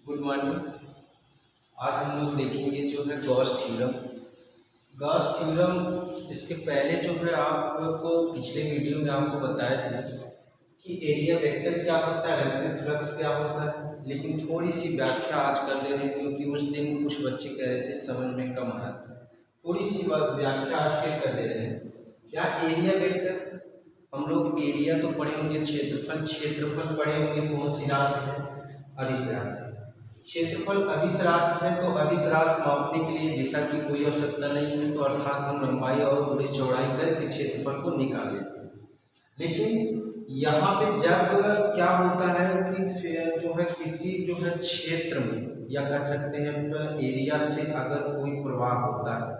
Good morning. आज हम लोग देखेंगे जो है गॉस थ्योरम। गॉस थ्योरम इसके पहले जो है आपको पिछले वीडियो में आपको बताए थे कि एरिया वेक्टर क्या होता है, इलेक्ट्रिक फ्लक्स क्या होता है, लेकिन थोड़ी सी व्याख्या आज कर दे रहे हैं क्योंकि उस दिन कुछ बच्चे कह रहे थे समझ में कम आया था। थोड़ी सी व्याख्या आज फिर कर दे रहे हैं। क्या एरिया वेक्टर, हम लोग एरिया तो पढ़े होंगे, क्षेत्रफल क्षेत्रफल पढ़े होंगे, कौन सी राशि है, अदिश राशि। क्षेत्रफल अदिश राशि है तो अदिश राशि मापने के लिए दिशा की कोई आवश्यकता नहीं है, तो अर्थात हम लंबाई और पूरी चौड़ाई करके क्षेत्रफल को निकाल लेते हैं। लेकिन यहाँ पे जब क्या होता है कि जो है किसी जो है क्षेत्र में या कह सकते हैं एरिया से अगर कोई प्रवाह होता है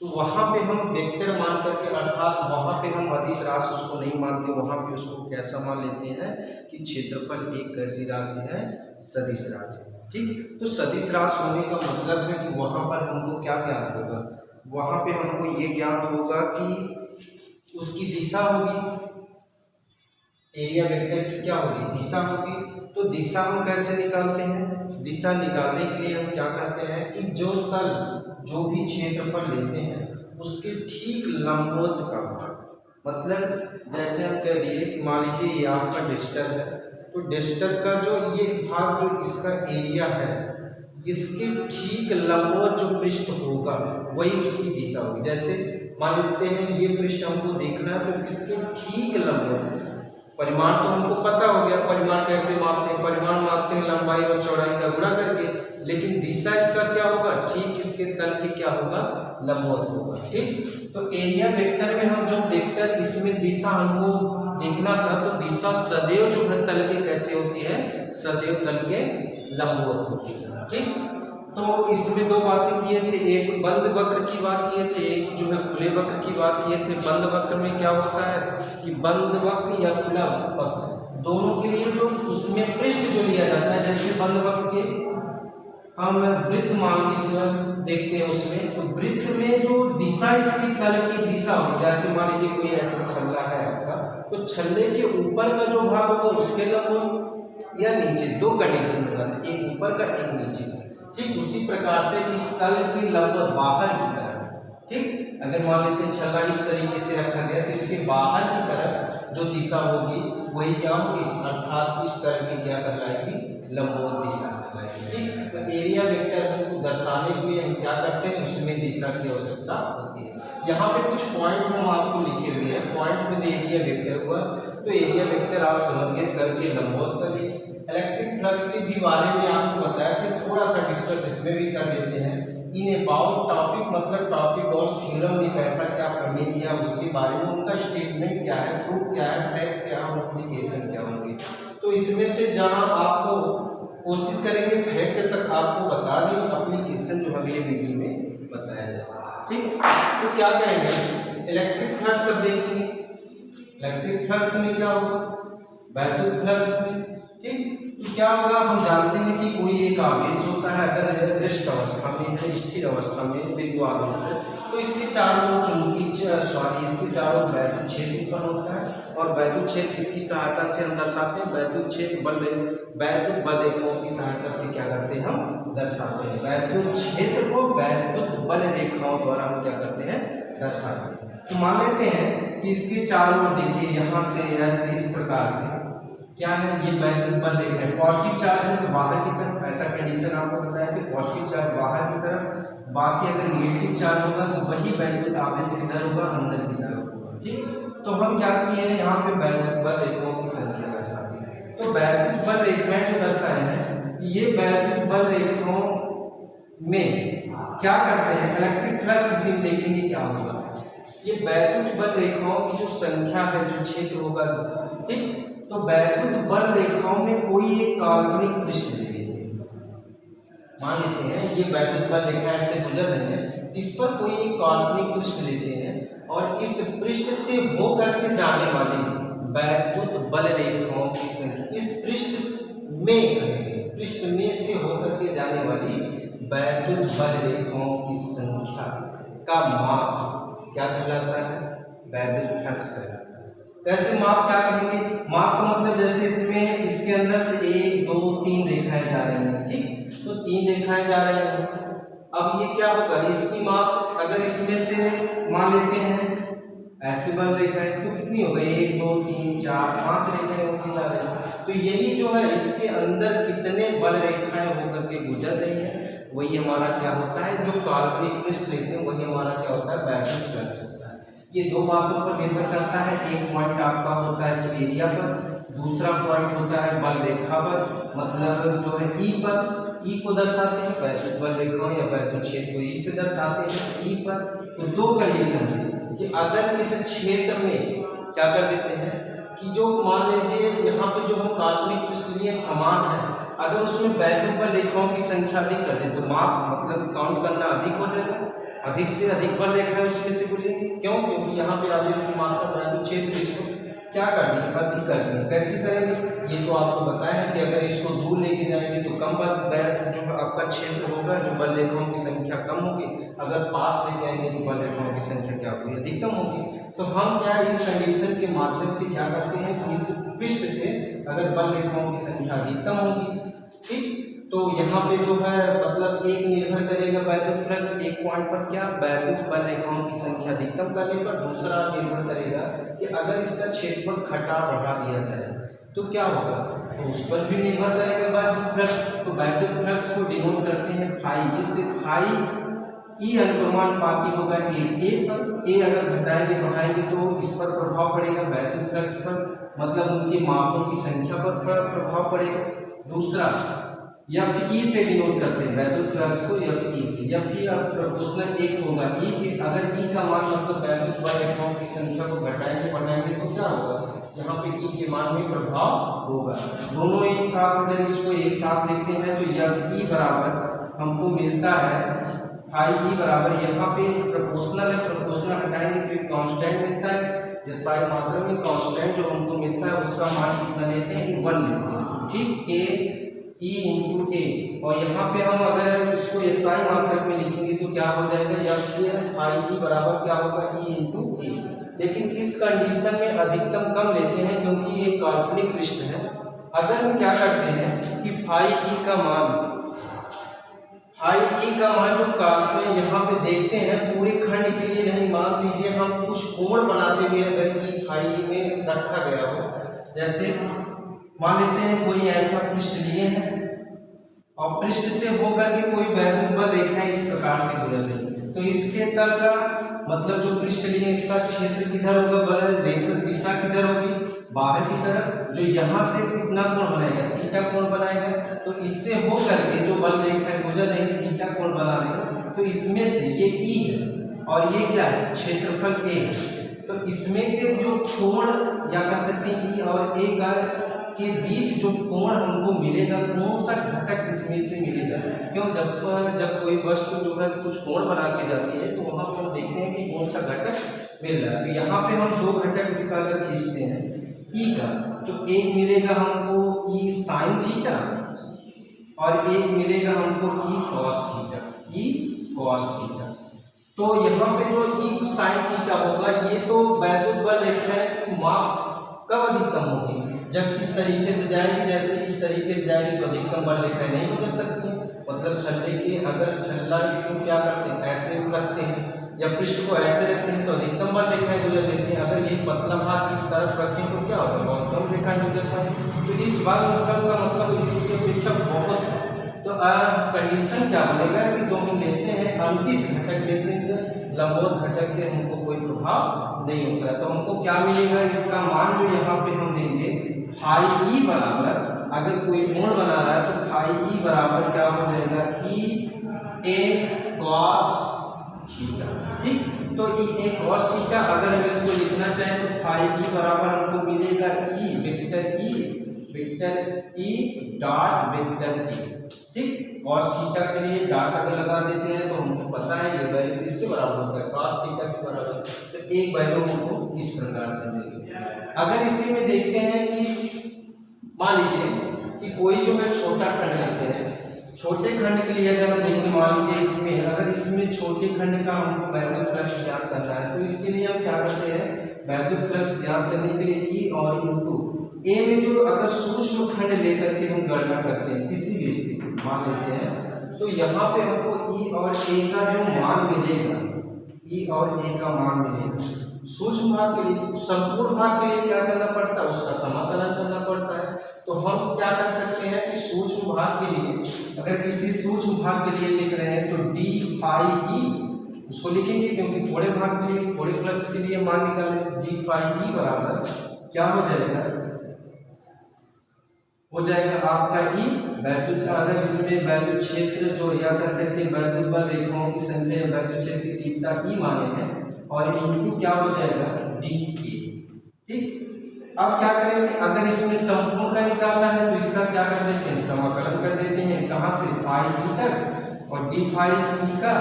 तो वहाँ पे हम वेक्टर मान करके, अर्थात वहाँ पे हम अदिश राशि उसको नहीं मानते, वहाँ पे उसको कैसा मान लेते हैं कि क्षेत्रफल एक कैसी राशि है, सदिश राशि। ठीक, तो सदिश राशि होने का मतलब है कि वहाँ पर हमको क्या ज्ञात होगा, वहाँ पे हमको ये ज्ञात होगा कि उसकी दिशा होगी, एरिया वेक्टर की क्या होगी, दिशा होगी। तो दिशा हम कैसे निकालते हैं, दिशा निकालने के लिए हम क्या करते हैं कि जो तल जो भी क्षेत्रफल लेते हैं उसके ठीक लंबवत का भाग, मतलब जैसे हम कह दिए कि मान लीजिए ये आपका डिस्टर है, तो डिस्टर का जो ये भाग जो इसका एरिया है इसके ठीक लंबवत जो पृष्ठ होगा वही उसकी दिशा होगी। जैसे मान लेते हैं ये पृष्ठ हमको देखना है तो इसके ठीक लंबवत, परिमाण तो हमको पता हो गया, परिमाण कैसे मापते हैं, परिमाण मापते हैं लंबाई और चौड़ाई का गुणा करके, लेकिन दिशा इसका क्या होगा, ठीक इसके तल के क्या होगा, लंबवत होगा। ठीक, तो एरिया वेक्टर में हम जो वेक्टर इसमें दिशा हमको देखना था, तो दिशा सदैव जो है तल के कैसे होती है, सदैव तल के लंबवत होती है। ठीक, तो इसमें दो बातें किए थे, एक बंद वक्र की बात किए थे, एक जो है खुले वक्र की बात किए थे। बंद वक्र में क्या होता है कि बंद वक्र या खुला वक्र दोनों के लिए जो उसमें पृष्ठ जो लिया जाता है, जैसे बंद वक्र के हम वृत्त मान के चल देखते हैं उसमें, तो वृत्त में जो दिशा इसकी तल की दिशा होगी, जैसे मान लीजिए कोई ऐसा छल्ला है आपका, तो छल्ले के ऊपर का जो भाग होगा उसके लंबवत या नीचे, दो कंडीशन में जाते, एक ऊपर का एक नीचे का। ठीक, उसी प्रकार से इस तल की लंबवत बाहर की तरफ, ठीक, अगर मान लेते हैं छल्ला इस तरीके से रखा गया तो इसके बाहर की तरफ जो दिशा होगी वही क्या होगी, अर्थात इस तरह की क्या कहलाएगी, लंबवत दिशा कहलाएगी। ठीक, तो एरिया वेक्टर को दर्शाने के लिए हम क्या करते हैं, उसमें दिशा की आवश्यकता होती है। यहाँ पे कुछ पॉइंट हम आपको लिखे हुए हैं, पॉइंट में एरिया वेक्टर हुआ, तो एरिया वेक्टर आप समझ गए, तल के लंबवत कर लिए। इलेक्ट्रिक फ्लक्स के भी बारे में आपको बताया थे, थोड़ा सा डिस्कस इसमें भी कर देते हैं। इन अबाउट टॉपिक, मतलब टॉपिक गॉस थ्योरम ने कैसा क्या प्रमेय दिया उसके बारे में, उनका स्टेटमेंट क्या है, प्रूफ क्या है, फैक्ट क्या है, एप्लीकेशन क्या होंगे। तो इसमें से जहाँ आपको कोशिश करेंगे फैक्ट तक आपको बता दें, एप्लीकेशन जो अगले वीडियो में बताया जाएगा। ठीक, तो क्या करेंगे, इलेक्ट्रिक फ्लक्स अब देखेंगे, इलेक्ट्रिक फ्लक्स में क्या होगा, वैद्युत फ्लक्स में। ठीक, तो क्या होगा, हम जानते हैं कि कोई एक आवेश होता है, अगर रेस्ट अवस्था में है, स्थिर अवस्था में बिंदु आवेश है, तो इसके चारों चुंबकीय इसके चारों वैद्युत क्षेत्र उत्पन्न होता है, और वैद्युत क्षेत्र इसकी सहायता से हम दर्शाते हैं, वैद्युत क्षेत्र बल, वैद्युत बल रेखाओं की सहायता से क्या करते हैं, हम दर्शाते हैं वैद्युत क्षेत्र को, वैद्युत बल रेखाओं द्वारा हम क्या करते हैं, दर्शाते हैं। तो मान लेते हैं कि इसके चारों ओर देखिए, यहाँ से ऐसे इस प्रकार से क्या है, ये वैद्युत बल रेखा है, पॉजिटिव चार्ज है तो बाहर की तरफ, ऐसा कंडीशन आपको बताया कि पॉजिटिव चार्ज बाहर की तरफ, बाकी अगर नेगेटिव चार्ज होगा तो वही वैद्युत आवेश किधर होगा, अंदर की तरफ होगा। ठीक, तो हम क्या किए हैं, यहाँ पे वैद्युत बल रेखाओं की संख्या दर्शाते हैं। तो वैद्युत बल रेखाएं जो दर्शाए हैं, ये वैद्युत बल रेखाओं में क्या करते हैं, इलेक्ट्रिक फ्लक्स इसी देखेंगे क्या होगा, ये वैद्युत बल रेखाओं की जो संख्या है, जो क्षेत्र होगा। ठीक, तो वैद्युत बल रेखाओं में कोई एक काल्पनिक पृष्ठ ले लेते हैं, मान लेते हैं ये वैद्युत बल रेखा ऐसे गुजर रही है, इस पर कोई एक काल्पनिक पृष्ठ लेते हैं, और इस पृष्ठ से होकर के जाने वाली वैद्युत बल रेखाओं की संख्या, इस पृष्ठ में, पृष्ठ में से होकर के जाने वाली वैद्युत बल रेखाओं की संख्या का माप क्या कहलाता है, वैद्युत फ्लक्स कहलाता है। कैसे माप क्या कहेंगे, माप का मतलब जैसे इसमें इसके अंदर से 1 2 3 रेखाएं जा रही हैं, ठीक, दिखाए जा रहे हैं। अब ये क्या होगा, इसकी माप अगर इसमें से मान लेते हैं ऐसे बल रेखाएं तो कितनी हो गई, 1 2 3 4 5 रेखाएं होती जा रही हैं। तो यही जो है इसके अंदर कितने बल रेखाएं होकर के गुजर रही हैं वही हमारा क्या होता है, जो काल्पनिक पृष्ठ लेते हैं वही हमारा क्या होता है, वैक्यूम फ्लक्स होता है। ये दो बातों पर निर्भर करता है, एक पॉइंट आपका होता है एरिया पर, दूसरा पॉइंट होता है बल रेखा पर, मतलब जो है ई पर। ई को दर्शाते हैं वैद्युत बल रेखाओं या वैद्युत क्षेत्र को ई से दर्शाते हैं ई पर। तो दो कंडीशन है कि अगर इस क्षेत्र में क्या कर देते हैं कि जो मान लीजिए यहाँ पे जो हम काल्पनिक पृष्ठ लिए समान है, अगर उसमें वैद्युत बल रेखाओं की संख्या अधिक कर दें तो माप मतलब काउंट करना अधिक हो जाएगा, अधिक से अधिक बल रेखाएं उसमें से गुजरेंगी। क्यों? क्योंकि यहाँ पे आवेश की मात्रा वैद्युत क्षेत्र इसको क्या कर दी, अधिक कर दी। कैसे करेंगे ये तो आपको बताया है कि अगर इसको दूर लेके जाएंगे तो कम बल जो आपका क्षेत्र होगा, जो बल रेखाओं की संख्या कम होगी, अगर पास ले जाएंगे तो बल रेखाओं की संख्या क्या होगी, अधिकतम होगी। तो हम क्या इस कंडीशन के माध्यम से क्या करते हैं कि इस पृष्ठ से अगर बल रेखाओं की संख्या अधिकतम होगी, ठीक, तो यहाँ पे जो है मतलब एक निर्भर करेगा वैद्युत फ्लक्स एक पॉइंट पर क्या, वैद्युत बल रेखाओं की संख्या अधिकतम करने पर, दूसरा निर्भर करेगा कि अगर इसका क्षेत्रफल घटा बढ़ा दिया जाए तो क्या होगा, तो उस पर भी निर्भर करेगा वैद्युत फ्लक्स। तो वैद्युत फ्लक्स को डिनोट करते हैं फाई, इससे फाई ई अनुपाती होगा ए पर। ए अगर घटाएंगे बढ़ाएंगे तो इस पर प्रभाव पड़ेगा वैद्युत फ्लक्स पर, मतलब उनके मापों की संख्या पर प्रभाव पड़ेगा। दूसरा एफ ई से डिनोट करते हैं वैद्युत फ्लक्स को, एफ ई से। एफ ई प्रोपोर्शनल एक होगा ई के, अगर ई का मान मतलब वैद्युत बल रेखाओं की संख्या को घटाएंगे बढ़ाएंगे तो क्या होगा, यहाँ पे ई के मान में प्रभाव होगा। दोनों एक साथ अगर इसको एक साथ लिखते हैं तो एफ ई बराबर हमको मिलता है फाई ई बराबर, यहाँ पे प्रोपोर्शनल है, प्रोपोर्शनल हटाएंगे तो एक कांस्टेंट मिलता है, जैसा मात्रा में कांस्टेंट जो हमको मिलता है उसका मान कितना लेते हैं, 1 लेते हैं, ठीक, के ई इंटू ए। और यहाँ पे हम अगर इसको एसआई मात्रक में लिखेंगे तो क्या हो जाएगा, या फाई ई बराबर क्या होगा, ई इंटू ए। लेकिन इस कंडीशन में अधिकतम कम लेते हैं क्योंकि ये काल्पनिक पृष्ठ है। अगर हम क्या करते हैं कि फाई ई का मान जो काल्पनिक यहाँ पे देखते हैं पूरे खंड के लिए नहीं, मान लीजिए हम कुछ कोण बनाते हुए अगर ई फाई में रखा गया हो, जैसे मान लेते हैं कोई ऐसा पृष्ठ लिए हैं और पृष्ठ से होकर के कोई वैद्युत बल रेखाएं इस प्रकार से गुजर रही है, तो इसके तल का मतलब जो पृष्ठ लिए इसका क्षेत्र किधर होगा, बल रेखा दिशा किधर होगी, बाहर की तरफ। जो यहाँ से कितना कोण बनाएगा, थीटा कोण बनाएगा। तो इससे होकर के जो बल रेखाएं गुजर रही थीटा कोण बना रही, तो इसमें से ये ई है और ये क्या है, क्षेत्रफल ए है। तो इसमें के जो कोण या कह सकते हैं ई और ए का के बीच जो कोण हमको मिलेगा, कौन सा घटक इसमें से मिलेगा। क्यों, जब कोई वस्तु जो है कुछ कोण बना के जाती है तो वहाँ पर हम देखते हैं कि कौन सा घटक मिल रहा है। तो यहाँ पे हम दो घटक इसका अगर खींचते हैं ई का, तो एक मिलेगा हमको ई साइन थीटा और एक मिलेगा हमको E cos theta, E cos theta. तो यहाँ पे जो ई साइन थीटा होगा ये तो वैद्युत बल रेखाएं माप कब अधिकतम होगी, जब इस तरीके से जाएंगे, जैसे इस तरीके से जाएंगे तो अधिकतम बल रेखाएं नहीं गुजर सकती हैं। मतलब छल्ले के अगर छल्ला को क्या करते हैं ऐसे रखते हैं या पृष्ठ को ऐसे रखते हैं तो अधिकतम बल रेखाएं गुजर लेते हैं। अगर ये पतला भाग इस तरफ रखें तो क्या होगा, बहुत कम रेखाएं गुजर पाएंगे। तो इस भाग में कम का मतलब इसकी अपेक्षा बहुत। तो कंडीशन क्या बनेगा कि जो हम लेते हैं अनुदिश घटक लेते हैं, लंबवत घटक से हमको कोई प्रभाव नहीं होता है। तो हमको क्या मिलेगा, इसका मान जो यहाँ पे हम देंगे फाई ई बराबर, अगर कोई कोण बना रहा है तो फाई ई बराबर क्या हो जाएगा, ई ए कॉस थीटा, ठीक। तो ई ए कॉस थीटा अगर हम इसको लिखना चाहें तो फाई ई बराबर हमको मिलेगा E vector E dot vector A, ठीक। कॉस थीटा के लिए डॉट अगर लगा देते हैं तो हमको पता है ये वैल्यू किसके बराबर होता है, कॉस थीटा के बराबर। तो एक वैल्यू हमको इस प्रकार से मिलेगी। अगर इसी में देखते हैं कि मान लीजिए कि कोई जो है छोटा खंड लेते हैं, छोटे खंड के लिए अगर हम देखें, मान लीजिए इसमें अगर इसमें छोटे खंड का हमको वैद्युत फ्लक्स ज्ञात करना है तो इसके लिए हम क्या करते हैं, वैद्युत फ्लक्स ज्ञात करने के लिए ई और इंटू ए में जो अगर सूक्ष्म खंड लेकर के हम गणना करते हैं किसी भी स्थिति, मान लेते हैं तो यहाँ पे हमको ई और ए का जो मान मिलेगा, ई और ए का मान मिलेगा सूक्ष्म भाग के लिए। संपूर्ण भाग के लिए क्या करना पड़ता है, उसका समाकलन करना पड़ता है। तो हम क्या कर सकते हैं कि सूक्ष्म भाग के लिए, अगर किसी सूक्ष्म भाग के लिए लिख रहे हैं तो डी फाई ई उसको लिखेंगे, क्योंकि थोड़े भाग के लिए, थोड़े फ्लक्स के लिए मान निकालें। डी फाई ई बराबर क्या हो जाएगा, हो जाएगा आपका ई वैद्युत, अगर इसमें वैद्युत क्षेत्र जो या कह सकते हैं वैद्युत बल रेखाओं की संख्या, वैद्युत क्षेत्र की तीव्रता ई माने हैं, और इनटू क्या हो जाएगा डी ए। ठीक, अब क्या करेंगे, अगर इसमें संपूर्ण का निकालना है तो इसका क्या कर देते हैं, समाकलन कर देते हैं, कहाँ से फाई ई तक और डी फाई ई का,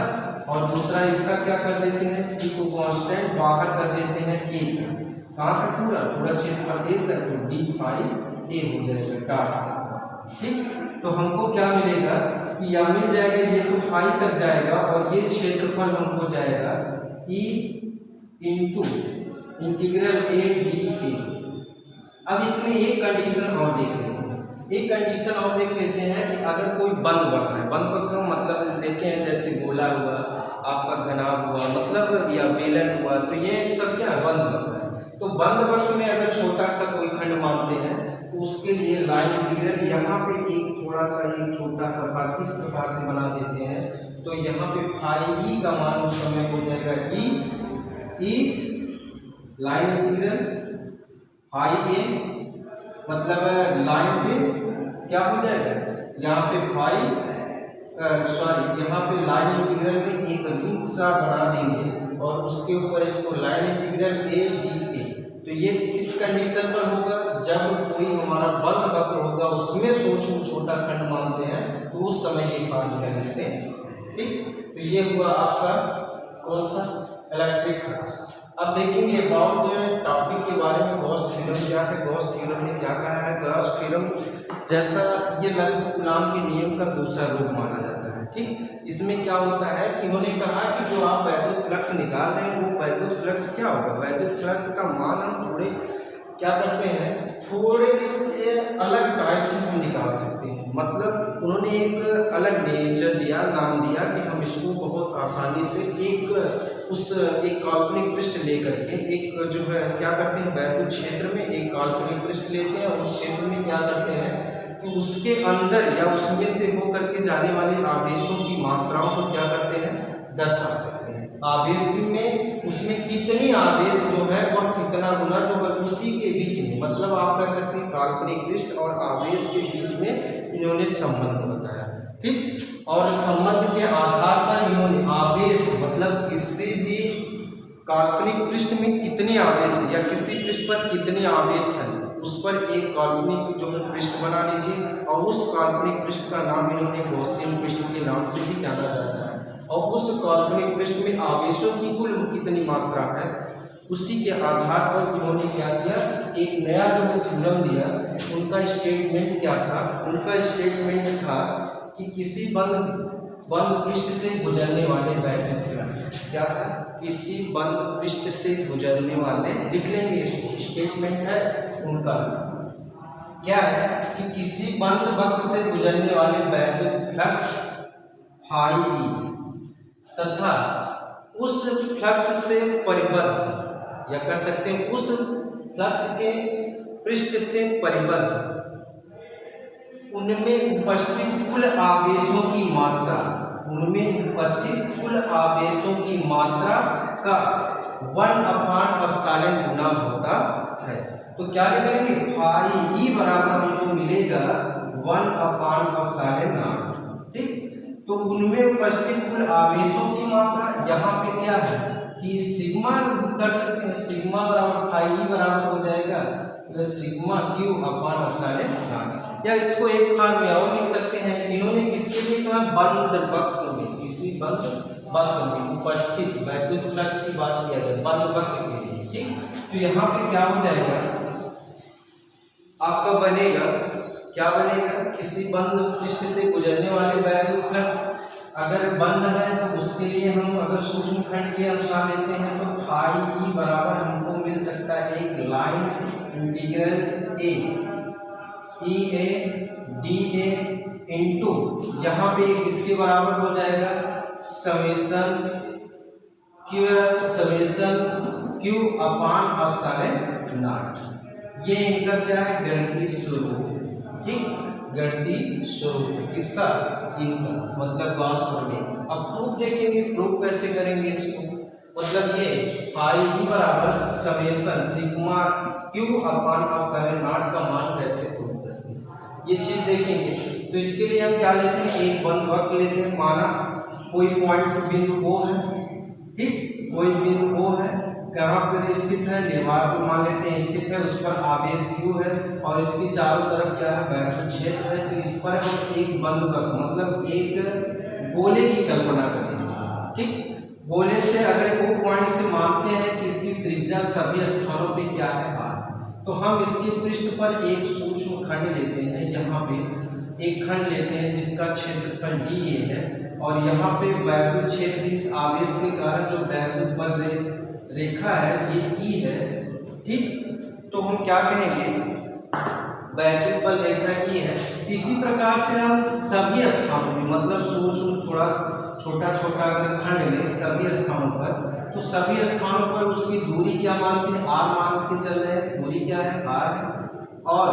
और दूसरा इसका क्या कर देते हैं, ई को कांस्टेंट बाहर कर देते हैं ए तक, कहाँ तक, पूरा पूरा क्षेत्रफल ए तक, तो डी फाई ए हो जाएगा डाटा। ठीक, तो हमको क्या मिलेगा कि या मिल जाएगा, ये तो फाई तक जाएगा और ये क्षेत्रफल हमको जाएगा E into integral A D A. अब इसमें एक कंडीशन और देख लेते हैं, एक कंडीशन और देख लेते हैं कि अगर कोई बंद वक्र है, बंद वक्र मतलब देखे हैं जैसे गोला हुआ, आपका घनाभ हुआ, मतलब या बेलन हुआ, तो ये सब क्या है, बंद वक्र है। तो बंद वक्र में अगर छोटा सा कोई खंड मानते हैं तो उसके लिए लाइन इंटीग्रल यहाँ पे एक थोड़ा सा, एक छोटा सा भाग इस प्रकार से बना देते हैं, तो यहाँ पे फाई ई का मान उस समय हो जाएगा ई लाइन इंटीग्रल फाई ए, मतलब लाइन पे क्या हो जाएगा, यहाँ पे फाई सॉरी यहाँ पे लाइन इंटीग्रल में एक रिंग सा बना देंगे और उसके ऊपर इसको line integral A D A. तो ये किस कंडीशन पर होगा, जब कोई हमारा बंद वक्र होगा उसमें सूक्ष्म छोटा खंड मानते हैं तो उस समय ये फार्मूला लिखते हैं। ठीक, तो ये हुआ आपका कौन सा, इलेक्ट्रिक फ्लक्स। अब देखेंगे अबाउट टॉपिक के बारे में, गॉस थ्योरम क्या है। गॉस थ्योरम ने क्या कहा है, गॉस थ्योरम जैसा ये लघु कूलाम के नियम का दूसरा रूप माना जाता है। ठीक, इसमें क्या होता है कि उन्होंने कहा कि जो आप वैद्युत फ्लक्स निकाल रहे हैं वो वैद्युत फ्लक्स क्या होगा, वैद्युत फ्लक्स का मान हम थोड़े क्या करते हैं, थोड़े से अलग टाइप से हम निकाल सकते हैं। मतलब उन्होंने एक अलग नेचर दिया, नाम दिया कि हम इसको बहुत आसानी से एक काल्पनिक पृष्ठ लेकर के, एक जो है क्या करते हैं, वैद्युत क्षेत्र में एक काल्पनिक पृष्ठ लेते हैं और उस क्षेत्र में क्या करते हैं कि उसके अंदर या उसमें से होकर के जाने वाले आवेशों की मात्राओं को क्या करते हैं, दर्शा सकते हैं। आवेश में उसमें कितनी आवेश जो है और कितना गुना जो है उसी के बीच में, मतलब आप कह सकते हैं काल्पनिक पृष्ठ और आवेश के बीच में इन्होंने संबंध बताया। ठीक, और संबंध के आधार पर इन्होंने आवेश मतलब किसी भी काल्पनिक पृष्ठ में कितने आवेश या किसी पृष्ठ पर कितने आवेश है उस पर एक काल्पनिक जो है पृष्ठ बना लीजिए, और उस काल्पनिक पृष्ठ का नाम इन्होंने गॉसियन पृष्ठ के नाम से भी जाना जाता है। और उस काल्पनिक पृष्ठ में आवेशों की कुल कितनी मात्रा है उसी के आधार पर इन्होंने क्या किया, एक नया जो है थ्योरम दिया। उनका स्टेटमेंट क्या था, उनका स्टेटमेंट था कि किसी बंद पृष्ठ से गुजरने वाले वैद्युत फ्लक्स क्या था, किसी बंद पृष्ठ से गुजरने वाले, लिख लेंगे स्टेटमेंट है उनका, क्या है कि किसी बंद वक्र से गुजरने वाले वैद्युत फ्लक्स फाई ई तथा उस फ्लक्स से परिबद्ध या कह सकते हैं उस फ्लक्स के पृष्ठ से परिबद्ध उनमें उपस्थित कुल आवेशों की मात्रा, उनमें उपस्थित कुल आवेशों की मात्रा का 1/ε गुना होता है। तो क्या लिखेंगे, फाई ई बराबर हमको मिलेगा 1/ε0। ठीक, तो उनमें उपस्थित कुल आवेशों की मात्रा यहाँ पे क्या है कि सिग्मा कर सकते हैं, सिग्मा बराबर फाई ई बराबर हो जाएगा सिग्मा क्यू अपान एप्सिलॉन। या इसको एक फॉर्म में और लिख सकते हैं, इन्होंने किसके लिए कहा, बंद वक्र में, किसी बंद वक्र में उपस्थित वैद्युत फ्लक्स की बात किया जाए बंद वक्र के लिए। ठीक, तो यहाँ पे क्या हो जाएगा आपका, बनेगा क्या बनेगा, किसी बंद पृष्ठ से गुजरने वाले वैद्युत फ्लक्स अगर बंद है तो उसके लिए हम अगर सूक्ष्म खंड के अनुसार लेते हैं तो फाई ई बराबर हमको मिल सकता है एक line integral A E A D A into यहाँ पे किसके बराबर हो जाएगा, summation Q upon epsilon not. ये इनका क्या है, गणितीय स्वरूप। ठीक, गणितीय स्वरूप किसका, इनका, मतलब गॉस प्रमेय। अब प्रूफ देखेंगे, प्रूफ कैसे करेंगे इसको, मतलब ये फाई ई बराबर summation sigma Q upon epsilon not का मान कैसे प्रूफ करते हैं, ये चीज देखेंगे। तो इसके लिए हम क्या लेते हैं, एक बंद वक्र लेते हैं। माना कोई पॉइंट बिंदु O है, ठीक, कोई बिंदु O है, कहाँ पर स्थित है, निर्वात को मान लेते हैं स्थित है, उस पर आवेश Q है और इसकी चारों तरफ क्या है, वैद्युत क्षेत्र है। तो इस पर हम एक बंद वक्र मतलब एक गोले की कल्पना करेंगे। ठीक, गोले से अगर वो पॉइंट से मानते हैं कि इसकी त्रिज्या सभी स्थानों पे क्या है, R, तो हम इसके पृष्ठ पर एक सूक्ष्म खंड लेते हैं। यहाँ पे एक खंड लेते हैं जिसका क्षेत्रफल dA है और यहाँ पे वैद्युत क्षेत्र इस आवेश के कारण जो वैद्युत बल रेखा है ये E है। ठीक, तो हम क्या कहेंगे, वैद्युत बल रेखा E है। इसी प्रकार से हम सभी स्थानों में मतलब सूक्ष्म थोड़ा छोटा छोटा अगर खंड लें सभी स्थानों पर, तो सभी स्थानों पर उसकी दूरी क्या मानते हैं, R मान के चल रहे हैं। दूरी क्या है, R है और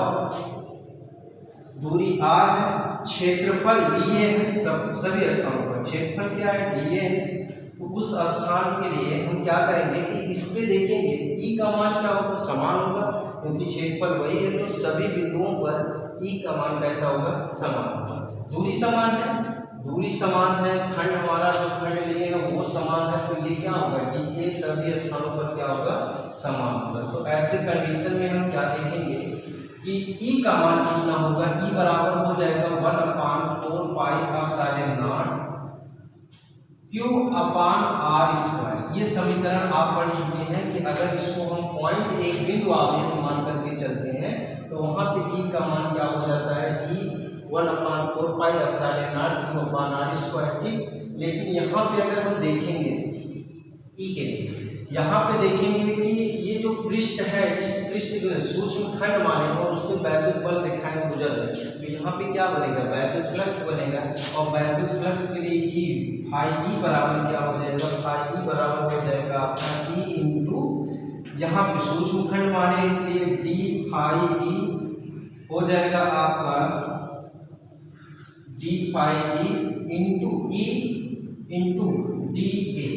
दूरी R है, क्षेत्रफल dA है, सभी स्थानों पर क्षेत्रफल क्या है, dA है। तो उस स्थान के लिए हम क्या करेंगे कि इस पे देखेंगे E का मान क्या होगा, समान होगा, क्योंकि क्षेत्रफल वही है। तो सभी बिंदुओं पर E का मान कैसा होगा, समान होगा। दूरी समान है, दूरी समान है, खंड हमारा जो खंड लिए है वो समान है, तो ये क्या होगा कि ये सभी स्थानों पर क्या होगा, समान होगा। तो ऐसे कंडीशन में हम क्या देखेंगे कि E का मान कितना होगा, E बराबर हो जाएगा 1/4 epsilon not Q upon R square. ये समीकरण आप पढ़ चुके हैं कि अगर इसको हम पॉइंट एक बिंदु आवेश मान करके चलते हैं तो वहां पे E का मान क्या हो जाता है, E 1/4 epsilon not Q upon R square. ठीक, लेकिन यहाँ पे अगर हम देखेंगे E के लिए, यहाँ पे देखेंगे कि ये जो पृष्ठ है, इस पृष्ठ को सूक्ष्म खंड माने और उससे वैद्युत बल रेखाएं गुजर रही, तो यहाँ पे क्या बनेगा, वैद्युत फ्लक्स बनेगा। और वैद्युत फ्लक्स के लिए E फाई E बराबर क्या हो जाएगा, फाई E बराबर हो जाएगा अपना E इंटू, यहाँ पे सूक्ष्म खंड माने इसलिए D फाई E हो जाएगा आपका D phi E into E into DA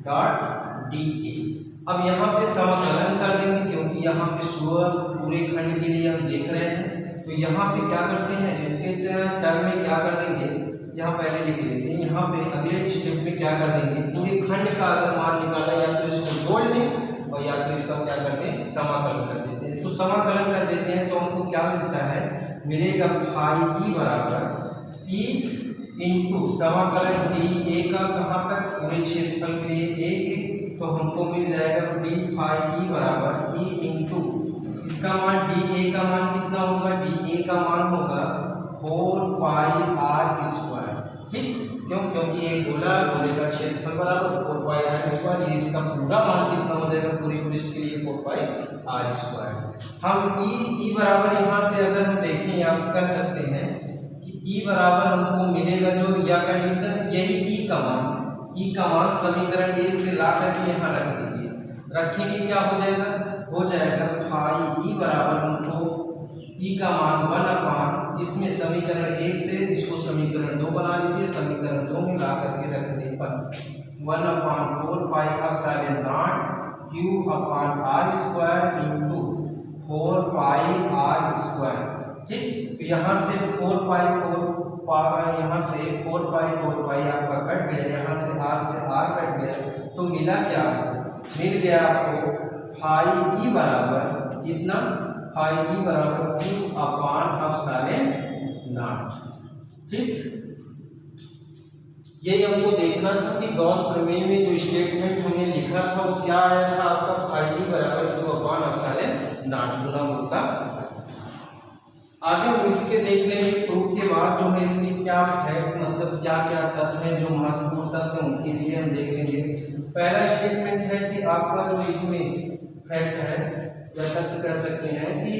dot DA। अब यहाँ पे समाकलन कर देंगे क्योंकि यहाँ पे पूरे खंड के लिए हम देख रहे हैं। तो यहाँ पे क्या करते हैं, इसके टर्म में क्या कर देंगे, यहाँ पहले लिख लेते हैं। यहाँ पे अगले स्टेप में क्या कर देंगे, पूरे खंड का अगर मान निकालना या तो इसको जोड़ लें और या तो इसका क्या करते हैं, समाकलन कर देते हैं। तो समाकलन कर देते हैं तो हमको क्या मिलता है, मिलेगा फाई E बराबर E इंटू समाकलन DA का कहाँ तक, पूरे क्षेत्रफल के लिए 1 तो हमको मिल जाएगा D फाई E बराबर E इंटू इसका मान DA का मान कितना होगा, DA का मान होगा 4 पाई R स्क्वायर। ठीक, क्यों, क्योंकि एक गोला, गोले का क्षेत्रफल बराबर 4 पाई R स्क्वायर। ये इसका पूरा मान कितना हो जाएगा, पूरी पृष्ठ के लिए 4 पाई R स्क्वायर। हम E बराबर यहाँ से अगर हम देखें, आप कह सकते हैं कि E बराबर हमको मिलेगा जो या कंडीशन, यही E का मान समीकरण 1 से ला करके यहाँ रख दीजिए। रखेंगे क्या हो जाएगा, हो जाएगा फाई E बराबर हमको E का मान 1/, इसमें समीकरण 1 से इसको समीकरण 2 बना लीजिए। समीकरण 2 में ला करके रख दें 1/4 pi epsilon not Q upon R square into 4 pi R square. ठीक, तो यहाँ से 4 पाई यहाँ से 4 पाई आपका कट गया, यहाँ से R कट गया, तो मिला क्या, मिल गया आपको फाई E बराबर कितना, फाई E बराबर Q अपान एप्सिलॉन नॉट। ठीक, ये हमको देखना था कि गॉस प्रमेय में जो स्टेटमेंट हमने लिखा था वो क्या आया था, आपका फाई E बराबर Q अपान एप्सिलॉन नॉट गुना होता। आगे हम इसके देख लेंगे प्रूफ के बाद जो है इसकी क्या फैक्ट, मतलब क्या क्या तथ्य हैं जो महत्वपूर्ण तथ्य हैं उनके लिए हम देख लेंगे। पहला स्टेटमेंट है कि आपका जो इसमें फैक्ट है या तथ्य कह सकते हैं कि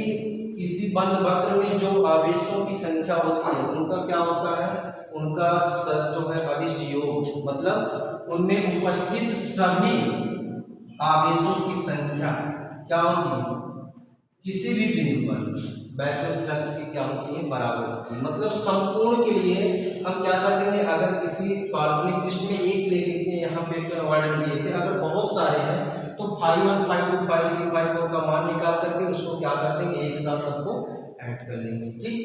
किसी बंद वक्र में जो आवेशों की संख्या होती है उनका क्या होता है, उनका जो है अदिश योग, मतलब उनमें उपस्थित सभी आवेशों की संख्या क्या होती है किसी भी बिंदु पर वैक्यूम फ्लक्स की क्या होती है, बराबर होती है। मतलब संपूर्ण के लिए हम क्या कर देंगे, अगर किसी काल्पनिक पृष्ठ में एक ले लीजिए, यहाँ पे वर्णन किए थे, अगर बहुत सारे हैं तो phi1 phi2 phi3 phi4 का मान निकाल करके उसको क्या कर देंगे, एक साथ सबको ऐड कर लेंगे। ठीक,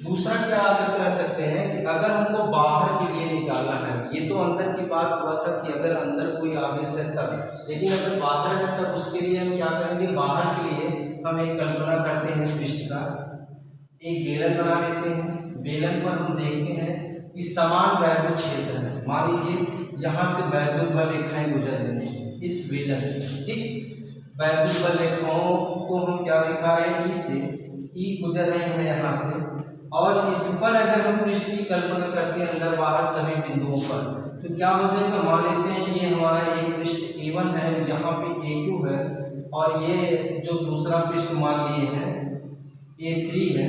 दूसरा क्या अगर कर सकते हैं कि अगर हमको बाहर के लिए निकालना है, ये तो अंदर की बात हुआ था कि अगर अंदर कोई आवेश है तब, लेकिन अगर बाहर है तब उसके लिए हम क्या करेंगे, बाहर के लिए हम एक कल्पना करते हैं पृष्ठ का, एक बेलन बना लेते हैं। बेलन पर हम देखते हैं कि समान वैद्युत क्षेत्र है, मान लीजिए यहाँ से वैद्युत बल रेखाएं गुजर रही हैं इस बेलन से। ठीक, वैद्युत बल रेखाओं को हम क्या दिखा रहे हैं, ई से, ई गुजर रही है यहाँ से, और इस पर अगर हम पृष्ठ की कल्पना करते हैं अंदर बाहर सभी बिंदुओं पर, तो क्या हो जाएगा, मान लेते हैं ये हमारा एक पृष्ठ A1 है, यहाँ पे A2 है, और ये जो दूसरा पृष्ठ मान लिए हैं A3 है।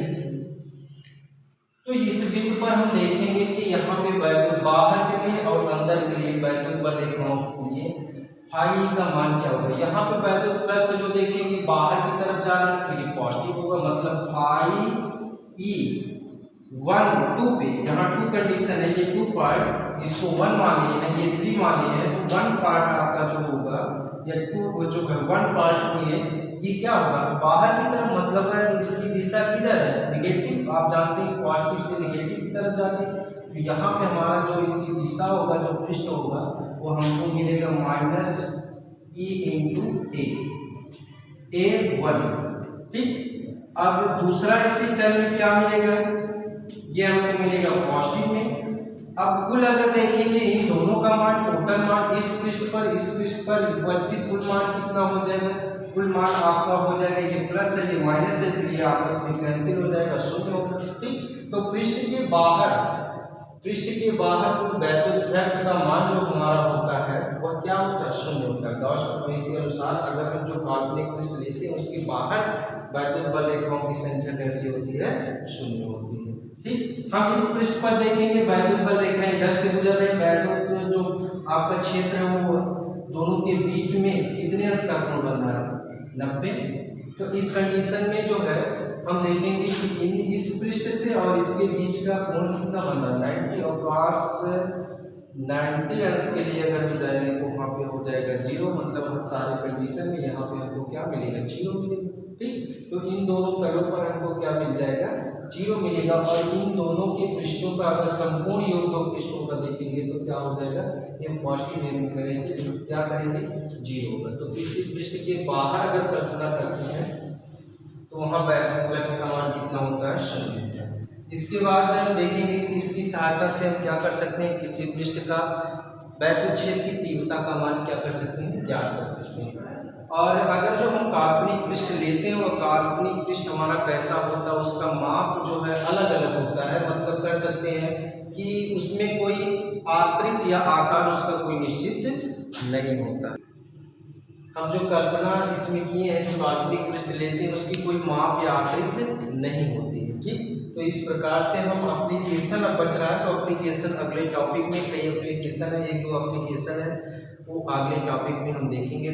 तो इस बिंदु पर हम देखेंगे कि यहाँ पे वैद्युत बाहर के लिए और अंदर के लिए वैद्युत बल रेखाओं के लिए फाई का मान क्या होगा। यहाँ पे वैद्युत फ्लक्स जो देखेंगे बाहर की तरफ जा रहा है तो ये पॉजिटिव होगा, मतलब फाई ई 1 2 पे, यहाँ 2 कंडीशन है, ये 2 पार्ट इसको 1 मान लिए हैं, ये 3 मान लिए हैं, तो 1 पार्ट आपका जो होगा या 2 जो है 1 पार्ट में ये क्या होगा, बाहर की तरफ, मतलब है इसकी दिशा किधर है, निगेटिव। आप जानते हैं पॉजिटिव से निगेटिव की तरफ जाती है, तो यहाँ पे हमारा जो इसकी दिशा होगा, जो पृष्ठ होगा, वो हमको मिलेगा माइनस ई इंटू A1। ठीक, अब दूसरा इसी टर्म में क्या मिलेगा, ये हमको मिलेगा पॉजिटिव में। अब कुल अगर देखेंगे इन दोनों का मान, टोटल मान इस पृष्ठ पर उपस्थित कुल मान कितना हो जाएगा, कुल मान आपका हो जाएगा, ये प्लस है ये माइनस है, तो ये आपस में कैंसिल हो जाएगा, शून्य होगा। ठीक, तो पृष्ठ के बाहर कुल वैद्युत फ्लक्स का मान जो हमारा होता है वह क्या होता है, शून्य होता है। गॉस प्रमेय के अनुसार अगर हम जो काल्पनिक पृष्ठ लेते हैं उसके बाहर वैद्युत बल रेखाओं की संख्या कैसी होती है, शून्य होती है। ठीक, हम इस पृष्ठ पर देखेंगे वैद्युत बल रेखाएं इधर से गुजर रही, वैद्युत जो आपका क्षेत्र है वो दोनों के बीच में कितने अंश का कोण बन रहा है, 90। तो इस कंडीशन में जो है हम देखेंगे कि इस पृष्ठ से और इसके बीच का कोण कितना बन रहा है, 90, और cos 90 अंश के लिए अगर हो जाएगा तो वहाँ पे हो जाएगा 0, मतलब हर सारे कंडीशन में यहाँ पे हमको क्या मिलेगा, 0 मिलेगा। ठीक, तो इन दोनों तलों पर हमको क्या मिल जाएगा, 0 मिलेगा। और इन दोनों के पृष्ठों का अगर संपूर्ण योग दो पृष्ठों का देखेंगे तो क्या हो जाएगा, ये पॉजिटिव करेंगे, क्या कहेंगे, 0 होगा। तो इसी पृष्ठ के बाहर अगर कल्पना करते हैं तो वहाँ वैद्युत फ्लक्स का मान कितना होता है, 0 होता है। इसके बाद हम देखेंगे कि इसकी सहायता से हम क्या कर सकते हैं, किसी पृष्ठ का वैद्युत क्षेत्र की तीव्रता का मान क्या कर सकते हैं, ज्ञात कर सकते हैं। और अगर जो हम काल्पनिक पृष्ठ लेते हैं वो काल्पनिक पृष्ठ हमारा कैसा होता है, उसका माप जो है अलग अलग होता है, मतलब कह सकते हैं कि उसमें कोई आकृति या आकार उसका कोई निश्चित नहीं होता। हम जो कल्पना इसमें किए हैं, जो काल्पनिक पृष्ठ लेते हैं उसकी कोई माप या आकृति नहीं होती है। ठीक, तो इस प्रकार से हम एप्लीकेशन अब बच रहा है, तो एप्लीकेशन अगले टॉपिक में, कई एप्लीकेशन है, 1-2 एप्लीकेशन है, वो अगले टॉपिक में हम देखेंगे।